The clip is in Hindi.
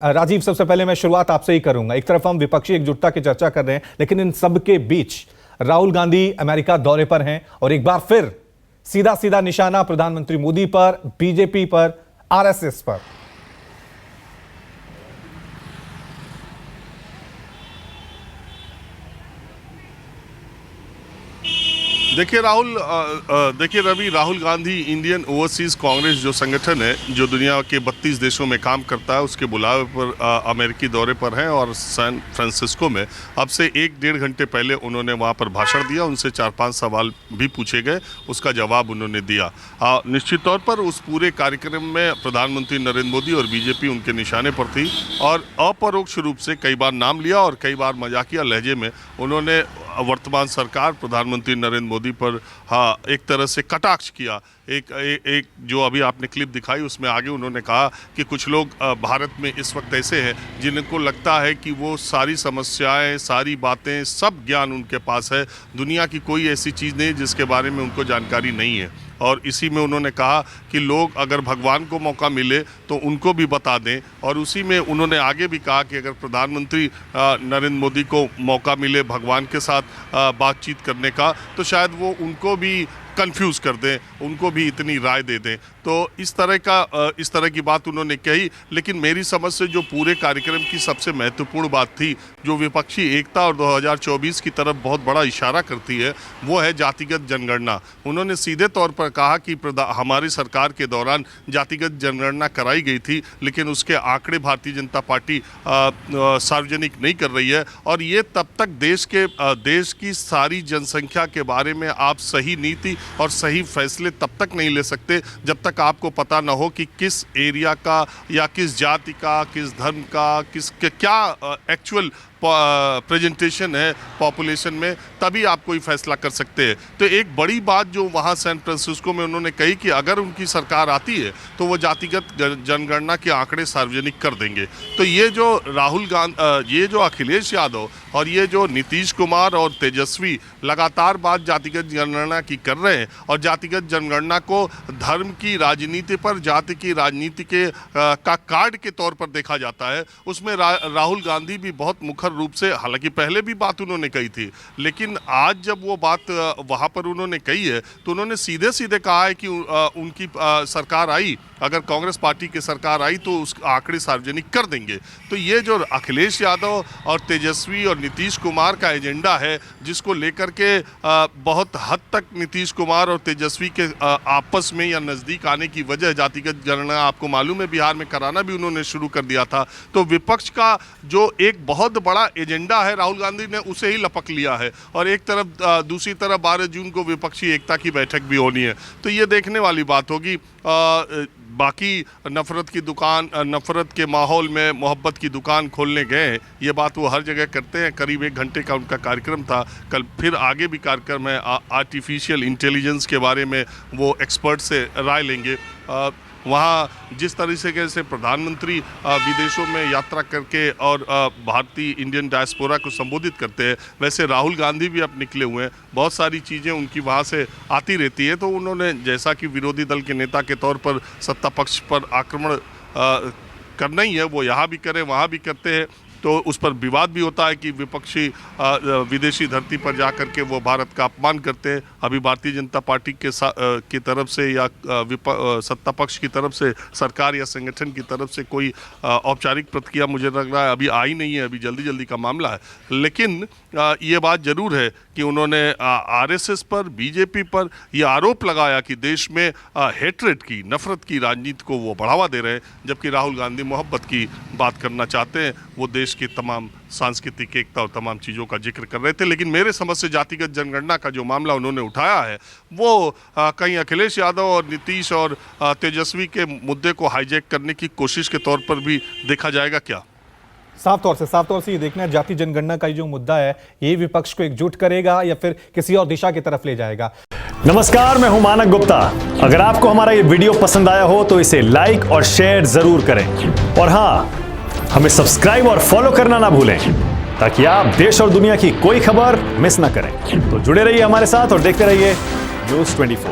राजीव, सबसे पहले मैं शुरुआत आपसे ही करूंगा। एक तरफ हम विपक्षी एकजुटता की चर्चा कर रहे हैं, लेकिन इन सब के बीच राहुल गांधी अमेरिका दौरे पर हैं और एक बार फिर सीधा सीधा निशाना प्रधानमंत्री मोदी पर, बीजेपी पर, आरएसएस पर। देखिए रवि, राहुल गांधी इंडियन ओवरसीज कांग्रेस जो संगठन है जो दुनिया के 32 देशों में काम करता है, उसके बुलावे पर अमेरिकी दौरे पर हैं और सैन फ्रांसिस्को में अब से 1-1.5 घंटे पहले उन्होंने वहां पर भाषण दिया। उनसे 4-5 सवाल भी पूछे गए, उसका जवाब उन्होंने दिया। निश्चित तौर पर उस पूरे कार्यक्रम में प्रधानमंत्री नरेंद्र मोदी और बीजेपी उनके निशाने पर थी और अपरोक्ष रूप से कई बार नाम लिया और कई बार मजाकिया लहजे में उन्होंने वर्तमान सरकार प्रधानमंत्री नरेंद्र मोदी पर एक तरह से कटाक्ष किया। एक जो अभी आपने क्लिप दिखाई उसमें आगे उन्होंने कहा कि कुछ लोग भारत में इस वक्त ऐसे हैं जिनको लगता है कि वो सारी समस्याएं, सारी बातें, सब ज्ञान उनके पास है, दुनिया की कोई ऐसी चीज़ नहीं जिसके बारे में उनको जानकारी नहीं है। और इसी में उन्होंने कहा कि लोग अगर भगवान को मौका मिले तो उनको भी बता दें। और उसी में उन्होंने आगे भी कहा कि अगर प्रधानमंत्री नरेंद्र मोदी को मौका मिले भगवान के साथ बातचीत करने का, तो शायद वो उनको भी कंफ्यूज कर दें, उनको भी इतनी राय दे दें। तो इस तरह की बात उन्होंने कही। लेकिन मेरी समझ से जो पूरे कार्यक्रम की सबसे महत्वपूर्ण बात थी, जो विपक्षी एकता और 2024 की तरफ बहुत बड़ा इशारा करती है, वो है जातिगत जनगणना। उन्होंने सीधे तौर पर कहा कि हमारी सरकार के दौरान जातिगत जनगणना कराई गई थी, लेकिन उसके आंकड़े भारतीय जनता पार्टी सार्वजनिक नहीं कर रही है। और ये तब तक देश की सारी जनसंख्या के बारे में आप सही नीति और सही फैसले तब तक नहीं ले सकते जब तक आपको पता ना हो कि किस एरिया का या किस जाति का, किस धर्म का, क्या एक्चुअल प्रेजेंटेशन है पॉपुलेशन में, तभी आप कोई फैसला कर सकते हैं। तो एक बड़ी बात जो वहाँ सैन फ्रांसिस्को में उन्होंने कही कि अगर उनकी सरकार आती है तो वो जातिगत जनगणना के आंकड़े सार्वजनिक कर देंगे। तो ये जो राहुल गांधी, ये जो अखिलेश यादव और ये जो नीतीश कुमार और तेजस्वी लगातार बात जातिगत जनगणना की कर रहे हैं और जातिगत जनगणना को धर्म की राजनीति पर, जाति की राजनीति का कार्ड के तौर पर देखा जाता है, उसमें राहुल गांधी भी बहुत मुखर रूप से, हालांकि पहले भी बात उन्होंने कही थी, लेकिन आज जब वो बात वहां पर उन्होंने कही है तो उन्होंने सीधे सीधे कहा है कि उनकी सरकार आई, अगर कांग्रेस पार्टी की सरकार आई तो उस आंकड़े सार्वजनिक कर देंगे। तो ये जो अखिलेश यादव और तेजस्वी और नीतीश कुमार का एजेंडा है, जिसको लेकर के बहुत हद तक नीतीश कुमार और तेजस्वी के आपस में या नज़दीक आने की वजह जातिगत जनगणना, आपको मालूम है बिहार में कराना भी उन्होंने शुरू कर दिया था। तो विपक्ष का जो एक बहुत बड़ा एजेंडा है, राहुल गांधी ने उसे ही लपक लिया है। और एक तरफ दूसरी तरफ 12 जून को विपक्षी एकता की बैठक भी होनी है। तो ये देखने वाली बात होगी। बाकी नफरत की दुकान, नफरत के माहौल में मोहब्बत की दुकान खोलने गए, ये बात वो हर जगह करते हैं। करीब 1 घंटे का उनका कार्यक्रम था। कल फिर आगे भी कार्यक्रम है, आर्टिफिशियल इंटेलिजेंस के बारे में वो एक्सपर्ट से राय लेंगे। वहाँ जिस तरीके से प्रधानमंत्री विदेशों में यात्रा करके और भारतीय इंडियन डायस्पोरा को संबोधित करते हैं, वैसे राहुल गांधी भी अब निकले हुए हैं। बहुत सारी चीज़ें उनकी वहाँ से आती रहती है। तो उन्होंने, जैसा कि विरोधी दल के नेता के तौर पर सत्ता पक्ष पर आक्रमण करना ही है, वो यहाँ भी करें वहाँ भी करते हैं। तो उस पर विवाद भी होता है कि विपक्षी विदेशी धरती पर जाकर के वो भारत का अपमान करते हैं। अभी भारतीय जनता पार्टी की तरफ से या सत्ता पक्ष की तरफ से, सरकार या संगठन की तरफ से कोई औपचारिक प्रतिक्रिया मुझे लग रहा है अभी आई नहीं है, अभी जल्दी जल्दी का मामला है। लेकिन ये बात जरूर है कि उन्होंने आरएसएस पर, बीजेपी पर ये आरोप लगाया कि देश में हेट्रेड की, नफरत की राजनीति को वो बढ़ावा दे रहे हैं, जबकि राहुल गांधी मोहब्बत की बात करना चाहते हैं। वो देश की तमाम सांस्कृतिक एकता और तमाम चीज़ों का जिक्र कर रहे थे। लेकिन मेरे समझ से जातिगत जनगणना का जो मामला उन्होंने उठाया है, वो कहीं अखिलेश यादव और नीतीश और तेजस्वी के मुद्दे को हाईजैक करने की कोशिश के तौर पर भी देखा जाएगा क्या? साफ तौर से ये देखना है, जाति जनगणना का जो मुद्दा है, ये विपक्ष को एकजुट करेगा या फिर किसी और दिशा की तरफ ले जाएगा। नमस्कार, मैं हूं मानक गुप्ता। अगर आपको हमारा ये वीडियो पसंद आया हो तो इसे लाइक और शेयर जरूर करें। और हाँ, हमें सब्सक्राइब और फॉलो करना ना भूलें, ताकि आप देश और दुनिया की कोई खबर मिस ना करें। तो जुड़े रहिए हमारे साथ और देखते रहिए न्यूज़ 24।